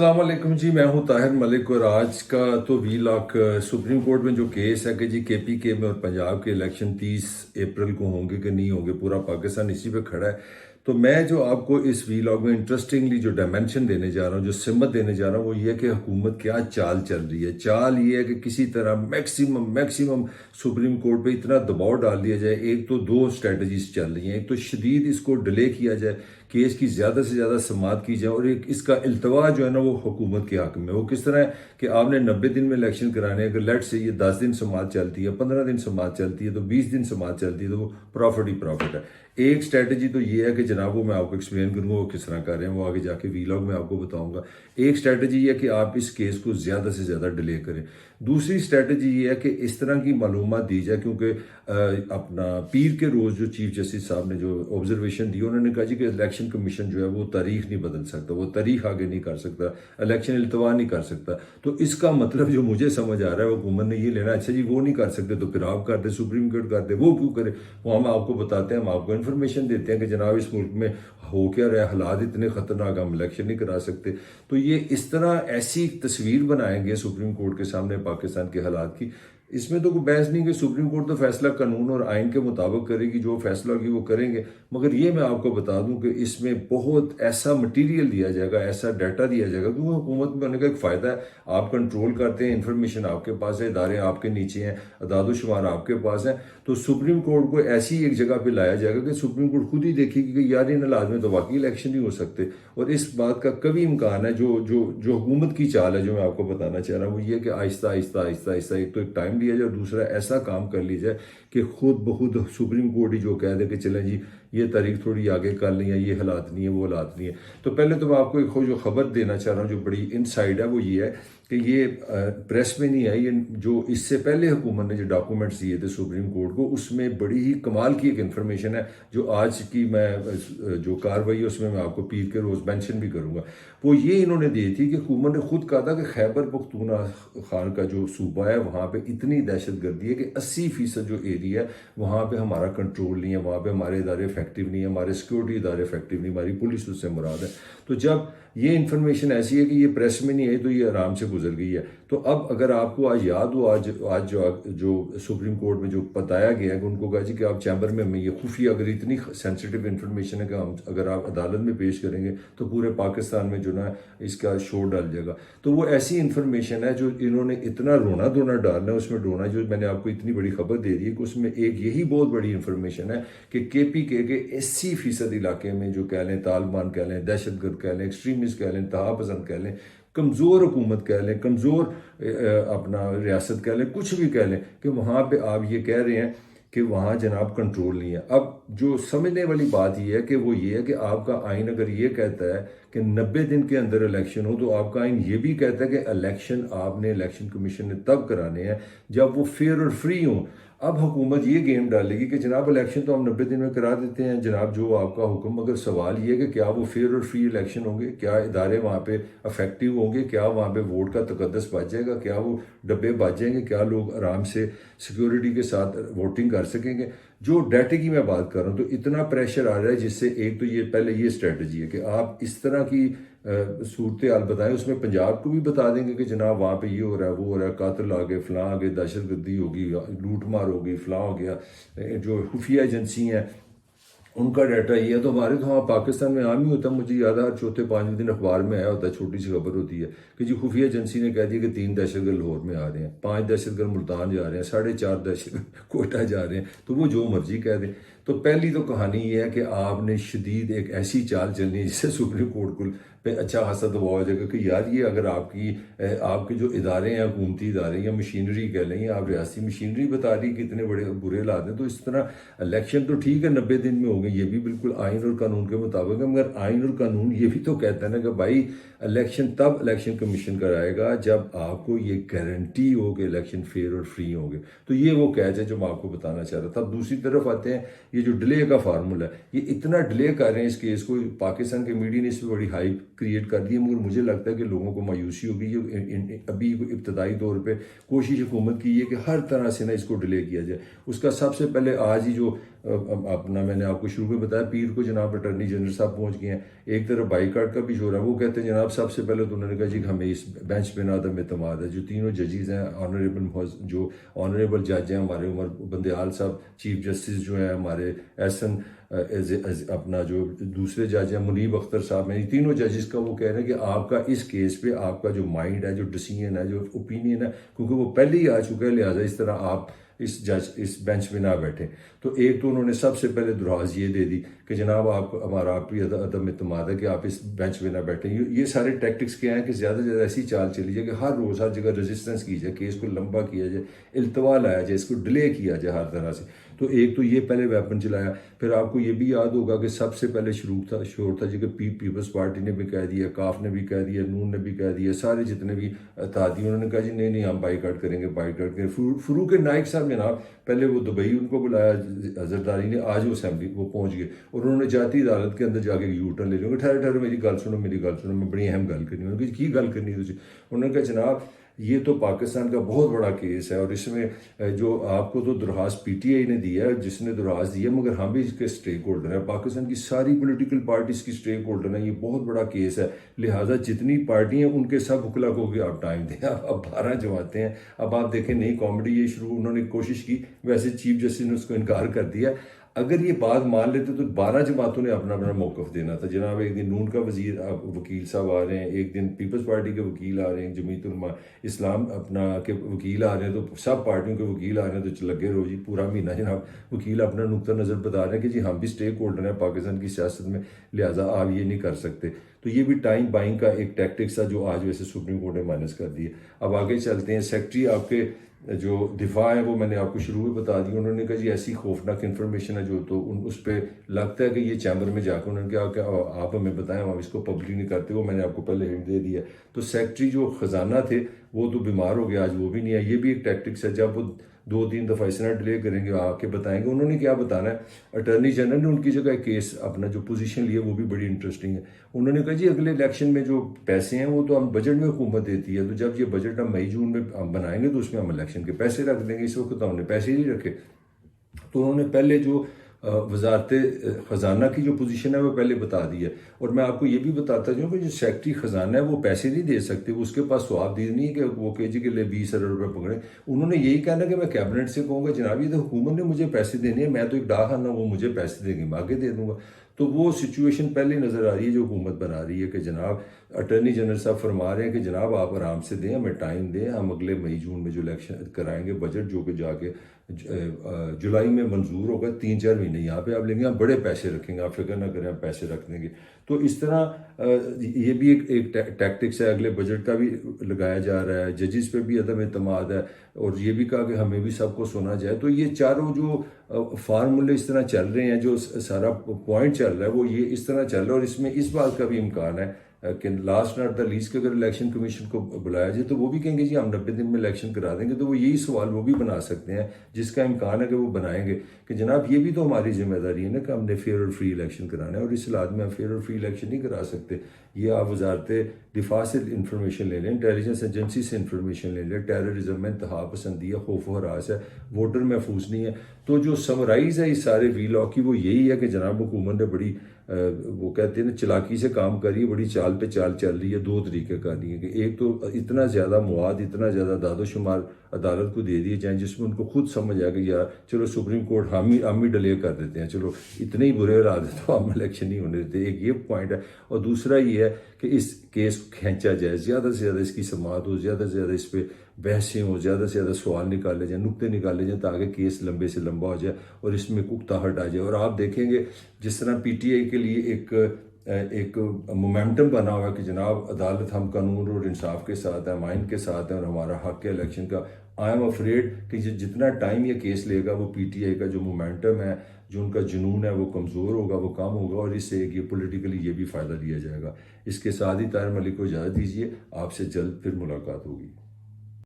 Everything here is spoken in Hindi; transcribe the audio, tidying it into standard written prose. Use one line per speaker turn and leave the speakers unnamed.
अस्सलाम वालेकुम जी। मैं हूं ताहिर मलिक और आज का तो वीलॉग सुप्रीम कोर्ट में जो केस है कि जी केपीके में और पंजाब के इलेक्शन 30 अप्रैल को होंगे कि नहीं होंगे, पूरा पाकिस्तान इसी पे खड़ा है। तो मैं जो आपको इस वीलॉग में इंटरेस्टिंगली जो डायमेंशन देने जा रहा हूं, जो सिमत देने जा रहा हूं, वो ये है कि हुकूमत क्या चाल चल रही है। चाल ये है कि किसी तरह मैक्सिमम मैक्सिमम सुप्रीम कोर्ट पे इतना दबाव डाल दिया जाए। एक तो दो स्ट्रेटजीज चल रही हैं, एक तो शदीद इसको डिले किया जाए, केस की ज़्यादा से ज़्यादा समाअत की जाए, और एक इसका इल्तवा जो है ना वो हुकूमत के हक में। वो किस तरह है कि आपने 90 दिन में इलेक्शन कराने, अगर लेट से ये 10 दिन समाअत चलती है, 15 दिन समाअत चलती है, तो 20 दिन समाअत चलती है, तो वो प्रॉफिट ही प्रॉफिट है। एक स्ट्रेटजी तो ये है कि जनाब वो मैं आपको एक्सप्लेन करूंगा वो किस तरह कर रहे हैं, वो आगे जाके वीलॉग में आपको बताऊंगा। एक स्ट्रेटजी ये है कि आप इस केस को ज़्यादा से ज़्यादा डिले करें। दूसरी स्ट्रेटजी ये है कि इस तरह की मालूमात दी जाए, क्योंकि अपना पीर के रोज़ जो चीफ जस्टिस साहब ने जो ऑब्जर्वेशन दी, उन्होंने कहा जी कि इलेक्शन कमीशन जो है वो तारीख नहीं बदल सकता, वो तारीख आगे नहीं कर सकता, इलेक्शन इल्तवा नहीं कर सकता। तो इसका मतलब जो मुझे समझ आ रहा है हुकूमत ने ये लेना, अच्छा जी वो नहीं कर सकते तो फिर आप कर दे, सुप्रीम कोर्ट कर दे, वो क्यों करे। वो हम आपको बताते हैं, हम आपको इन्फॉर्मेशन देते हैं कि जनाब इस मुल्क में हो क्या रहा है, हालात इतने खतरनाक, हम इलेक्शन नहीं करा सकते। तो ये इस तरह ऐसी तस्वीर बनाएंगे सुप्रीम कोर्ट के सामने पाकिस्तान के हालात की। इसमें तो कोई बहस नहीं कि सुप्रीम कोर्ट तो फैसला कानून और आइन के मुताबिक करेगी, जो फैसला होगी वो करेंगे। मगर ये मैं आपको बता दूं कि इसमें बहुत ऐसा मटेरियल दिया जाएगा, ऐसा डाटा दिया जाएगा, क्योंकि हुकूमत में होने का एक फ़ायदा है, आप कंट्रोल करते हैं, इंफॉर्मेशन आपके पास है, इदारे आपके नीचे हैं, अदाद-ओ-शुमार आपके पास है। तो सुप्रीम कोर्ट को ऐसी एक जगह पे लाया जाएगा कि सुप्रीम कोर्ट खुद ही देखेगी कि यार इन हालात में तो वाकई इलेक्शन नहीं हो सकते। और इस बात का कभी इम्कान है, जो जो जो हुकूमत की चाल है जो मैं आपको बताना चाह रहा हूँ, वो ये है कि आहिस्ता आहिस्ता आहिस्ता आहिस्ता एक तो एक टाइम लिया जाए, और दूसरा ऐसा काम कर ली जाए कि खुद ब खुद सुप्रीम कोर्ट ही जो कह दे कि चलें जी ये तारीख थोड़ी आगे कर लें, या ये हालात नहीं है, वो हालात नहीं है। तो पहले तो मैं आपको एक जो खबर देना चाह रहा हूँ जो बड़ी इनसाइड है, वो ये है कि ये प्रेस में नहीं आई, ये जो इससे पहले हुकूमत ने जो डॉक्यूमेंट्स दिए थे सुप्रीम कोर्ट को, उसमें बड़ी ही कमाल की एक इन्फॉर्मेशन है, जो आज की मैं जो कार्रवाई है उसमें मैं आपको पीर के रोज़ मेंशन भी करूँगा। वो ये इन्होंने दी थी कि हुकूमत ने खुद कहा था कि खैबर पख्तूनख्वा खान का जो सूबा है वहाँ पे इतनी दहशत गर्दी है कि 80% जो एरिया है वहाँ पे हमारा कंट्रोल नहीं है, वहाँ पे हमारे इदारे इफेक्टिव नहीं है, हमारे सिक्योरिटी इदारे इफेक्टिव नहीं, हमारी पुलिस उससे मुराद है। तो जब ये इन्फॉर्मेशन ऐसी है कि ये प्रेस में नहीं आई, तो ये आराम से गुजर गई है। तो अब अगर आपको आज याद हो, आज जो सुप्रीम कोर्ट में जो बताया गया है कि उनको कहा जी कि आप चैम्बर में हमें ये खुफिया, अगर इतनी सेंसिटिव इन्फॉर्मेशन है कि हम अगर आप अदालत में पेश करेंगे तो पूरे पाकिस्तान में जो ना इसका शोर डाल जाएगा। तो वो ऐसी इन्फॉर्मेशन है जो इन्होंने इतना रोना धोना डालना है उसमें डोना, जो मैंने आपको इतनी बड़ी खबर दे दी है कि उसमें एक यही बहुत बड़ी इन्फॉर्मेशन है कि केपीके के 80% इलाके में जो कह लें तालिबान कह लें, दहशतगर्द कह लें, एक्सट्रीमिस्ट कह लें, तहा पसंद कह लें, कमज़ोर हुकूमत कह लें, कमज़ोर अपना रियासत कह लें, कुछ भी कह लें, कि वहाँ पे आप ये कह रहे हैं कि वहाँ जनाब कंट्रोल नहीं है। अब जो समझने वाली बात यह है कि वो ये है कि आपका आइन अगर ये कहता है कि 90 दिन के अंदर इलेक्शन हो, तो आपका आइन ये भी कहता है कि इलेक्शन आपने इलेक्शन कमीशन ने तब कराने हैं जब वो फेयर और फ्री हों। अब हुकूमत ये गेम डालेगी कि जनाब इलेक्शन तो हम 90 दिन में करा देते हैं, जनाब जो आपका हुक्म, मगर सवाल ये है कि क्या वो फेयर और फ्री इलेक्शन होंगे, क्या इदारे वहाँ पे इफेक्टिव होंगे, क्या वहाँ पे वोट का तकद्दस बच जाएगा, क्या वो डब्बे बच जाएंगे, क्या लोग आराम से सिक्योरिटी के साथ वोटिंग कर सकेंगे। जो डाटे की मैं बात कर रहा हूँ, तो इतना प्रेशर आ रहा है जिससे एक तो ये पहले ये स्ट्रेटजी है कि आप इस तरह की सूरत हाल बताएं, उसमें पंजाब को भी बता देंगे कि जनाब वहाँ पे ये हो रहा है, वो हो रहा है, कातिल आ गए, फलां आ गए, दहशत गर्दी होगी, लूट मार होगी, फलां हो गया। जो खुफिया एजेंसी हैं उनका डाटा ये है। तो हमारे तो हाँ पाकिस्तान में आम ही होता है, मुझे याद है हर चौथे पाँचवें दिन अखबार में आया होता है, छोटी सी खबर होती है कि जी खुफिया एजेंसी ने कह दिया कि 3 दहशतगर्द लाहौर में आ रहे हैं, 5 दहशतगर्द मुल्तान जा रहे हैं, 4.5 दहशतगर्द कोयटा जा रहे हैं। तो वो जो मर्जी कह दें। तो पहली तो कहानी ये है कि आपने शदीद एक ऐसी चाल चलनी है जिससे सुप्रीम कोर्ट को पे अच्छा खासा दबाव हो जाएगा कि यार ये अगर आपके जो इदारे हैं, हुकूमती इदारे या मशीनरी कह लें, आप रियासी मशीनरी बता रही कि इतने बड़े बुरे हालात हैं, तो इस तरह इलेक्शन तो ठीक है 90 दिन में हो गए, ये भी बिल्कुल आइन और कानून के मुताबिक है, मगर आइन और कानून ये भी तो कहता है ना कि भाई इलेक्शन तब इलेक्शन कमीशन कराएगा जब आपको ये गारंटी हो कि इलेक्शन फेयर और फ्री होंगे। तो ये वो कैच है जो मैं आपको बताना चाह रहा था। अब दूसरी तरफ आते हैं, ये जो डिले का फार्मूला है, ये इतना डिले कर रहे हैं इस केस को, पाकिस्तान के मीडिया ने इस पर बड़ी हाइप क्रिएट कर दी है, मगर मुझे लगता है कि लोगों को मायूसी होगी। अभी इब्तदाई तौर पे कोशिश हुकूमत की है कि हर तरह से ना इसको डिले किया जाए। उसका सबसे पहले आज ही जो अपना मैंने आपको शुरू में बताया, पीर को जनाब अटर्नी जनरल साहब पहुंच गए हैं। एक तरफ बाईकाट का भी शोर है, वो कहते हैं जनाब सबसे पहले तो उन्होंने कहा जी हमें इस बेंच पे ना अदम एतमाद है। जो तीनों जजेस हैं, ऑनरेबल जज हैं हमारे, उमर बंदयाल साहब, चीफ जस्टिस जो है हमारे, एहसन अपना जो दूसरे जज हैं मुनीब अख्तर साहब हैं, ये तीनों जजेस का वो कह रहे हैं कि आपका इस केस पे आपका जो माइंड है, जो डिसीजन है, जो ओपिनियन है, क्योंकि वो पहले ही आ चुका है, लिहाजा इस तरह आप इस बेंच पे ना बैठे। तो एक तो उन्होंने सबसे पहले दुराज ये दे दी कि जनाब आप हमारा आप भी अदम इत्मीनान है कि आप इस बेंच पे ना बैठे। ये सारे टैक्टिक्स क्या हैं कि ज़्यादा से ज़्यादा ऐसी चाल चली जाए कि हर रोज़ हर जगह रेजिस्टेंस की जाए, केस को लंबा किया जाए, इल्तवा लाया जाए, इसको डिले किया जाए हर तरह से। तो एक तो ये पहले वेपन चलाया। फिर आपको ये भी याद होगा कि सबसे पहले शोर था जी कि पीपल्स पार्टी ने भी कह दिया, काफ ने भी कह दिया, नून ने भी कह दिया, सारे जितने भी इत्तेहादी उन्होंने कहा जी नहीं नहीं हम बाईकाट करेंगे, बाईकाट करेंगे। फरूक नाइक साहब जनाब, पहले वो दुबई उनको बुलाया जरदारी ने, आज वो असेंबली वो पहुंच गए और उन्होंने जाती अदालत के अंदर जाके यू टर्न ले लिया। ठहरे ठहरे मेरी गल सुनो, मेरी गल सुनो, मैं बड़ी अहम गल करनी है। की गल करनी है? उन्होंने कहा जनाब ये तो पाकिस्तान का बहुत बड़ा केस है और इसमें जो आपको तो दरखास्त पीटीआई ने दिया है, जिसने दरखास्त दिया, मगर हम भी इसके स्टेक होल्डर है, पाकिस्तान की सारी पॉलिटिकल पार्टीज की स्टेक होल्डर है, ये बहुत बड़ा केस है, लिहाजा जितनी पार्टी हैं उनके सब हुकला को भी आप टाइम दें। अब 12 जमाते हैं। अब आप देखें नई कॉमेडी ये शुरू उन्होंने कोशिश की, वैसे चीफ जस्टिस ने उसको इनकार कर दिया। अगर ये बात मान लेते तो 12 जमातों ने अपना अपना मौकफ देना था। जनाब एक दिन नून का वकील साहब आ रहे हैं, एक दिन पीपल्स पार्टी के वकील आ रहे हैं, जमीयत उलमा इस्लाम अपना के वकील आ रहे हैं, तो सब पार्टियों के वकील आ रहे हैं, तो लगे रहो जी पूरा महीना जनाब वकील अपना नुक्ता नज़र बता रहे हैं कि जी हम भी स्टेक होल्डर हैं पाकिस्तान की सियासत में, लिहाजा आप ये नहीं कर सकते। तो ये भी टाइम बाइंग का एक टैक्टिक्स था जो आज वैसे सुप्रीम कोर्ट ने माइनस कर दिए। अब आगे चलते हैं। सेक्रेटरी आपके जो दिफा है वो मैंने आपको शुरू में बता दिया। उन्होंने कहा जी ऐसी खौफनाक इन्फॉर्मेशन है जो तो उस पर लगता है कि ये चैम्बर में जाकर उन्होंने कहा कि आप हमें बताएं, हम इसको पब्लिक नहीं करते, वो मैंने आपको पहले हिंट दे दिया। तो सेक्रेटरी जो खजाना थे वो तो बीमार हो गया, आज वो भी नहीं है। ये भी एक टैक्टिक्स है, जब वो 2-3 दफ़ा इस तरह डिले करेंगे आके बताएंगे। उन्होंने क्या बताना है, अटर्नी जनरल ने उनकी जगह केस अपना जो पोजीशन लिया वो भी बड़ी इंटरेस्टिंग है। उन्होंने कहा जी अगले इलेक्शन में जो पैसे हैं वो तो हम बजट में हुकूमत देती है, तो जब ये बजट हम मई जून में हम बनाएंगे तो उसमें हम इलेक्शन के पैसे रख देंगे। इस वक्त तो हमने पैसे ही नहीं रखे। तो उन्होंने पहले जो वजारत ख़जाना की जो पोजीशन है वो पहले बता दी है। और मैं आपको ये भी बताता जाऊँ कि जो सेक्रेटरी ख़जाना है वो पैसे नहीं दे सकते, वो उसके पास स्वाबदीद नहीं है कि वो के जी के लिए 20 अरब रुपये पकड़े। उन्होंने यही कहना कि मैं कैबिनेट से कहूँगा जनाब ये तो हुकूमत ने मुझे पैसे देने हैं, मैं तो एक डाकखाना, वो मुझे पैसे देंगे मैं आगे दे दूँगा। तो वो सिचुएशन पहले नज़र आ रही है जो हुकूमत बना रही है कि जनाब अटर्नी जनरल साहब फरमा रहे हैं कि जनाब आप आराम से दें, हमें टाइम दें, हम अगले मई जून में जो इलेक्शन कराएंगे बजट जो कि जाके जुलाई में मंजूर होगा, 3-4 महीने यहाँ पे आप लेंगे, आप बड़े पैसे रखेंगे, आप फिक्र ना करें, आप पैसे रख देंगे। तो इस तरह ये भी एक टैक्टिक्स है। अगले बजट का भी लगाया जा रहा है, जजिस पे भी अदम एतमाद है, और ये भी कहा कि हमें भी सबको सुना जाए। तो ये चारों जो फार्मूले इस तरह चल रहे हैं, जो सारा पॉइंट चल रहा है वो ये इस तरह चल रहा है। और इसमें इस बात का भी इम्कान है कि लास्ट नॉट द लीस्ट के अगर इलेक्शन कमीशन को बुलाया जाए तो वो भी कहेंगे जी हम 90 दिन में इलेक्शन करा देंगे। तो वो यही सवाल वो भी बना सकते हैं, जिसका इम्कान है कि वो बनाएंगे कि जनाब ये भी तो हमारी जिम्मेदारी है ना कि हमने फेयर और फ्री इलेक्शन कराना है, और इस हालात में हम फेयर और फ्री इलेक्शन नहीं करा सकते। ये आप वजारत दिफा से इंफॉर्मेशन ले लें, इंटेलिजेंस एजेंसी से इंफॉर्मेशन ले लें, टेररिज्म में इंतहा पसंदी है, खौफ व हरास है, वोटर महफूज नहीं है। तो जो समराइज है इस सारे वीलॉ की वो यही है कि जनाब हुकूमत ने बड़ी वो कहते हैं ना चलाकी से काम कर रही है, बड़ी चाल पे चाल चल रही है। दो तरीके कर रही है कि एक तो इतना ज़्यादा मवाद, इतना ज़्यादा दादोशुमार अदालत को दे दिए जाए जिसमें उनको खुद समझ आए कि यार चलो सुप्रीम कोर्ट हम ही डिले कर देते हैं, चलो इतने ही बुरे हालात है तो हम इलेक्शन नहीं होने देते। एक ये पॉइंट है। और दूसरा ये है कि इस केस को खींचा जाए, ज़्यादा से ज़्यादा इसकी समाअत हो, ज़्यादा से ज़्यादा इस पर बहसें हो, ज़्यादा से ज़्यादा सवाल निकाले जाए, नुक्ते निकाले जाए, ताकि केस लंबे से लंबा हो जाए और इसमें कुख्ताहट आ जाए। और आप देखेंगे जिस तरह पीटीआई के लिए एक मोमेंटम बना हुआ है कि जनाब अदालत हम कानून और इंसाफ के साथ है, माइन के साथ है और हमारा हक है इलेक्शन का। आई एम अफ्रेड कि जितना टाइम ये केस लेगा वो पीटीआई का जो मोमेंटम है, जो उनका जुनून है वो कमज़ोर होगा, वो कम होगा, और इससे ये पॉलिटिकली ये भी फ़ायदा लिया जाएगा। इसके साथ ही ताहिर मलिक को इजाज़त दीजिए, आपसे जल्द फिर मुलाकात होगी।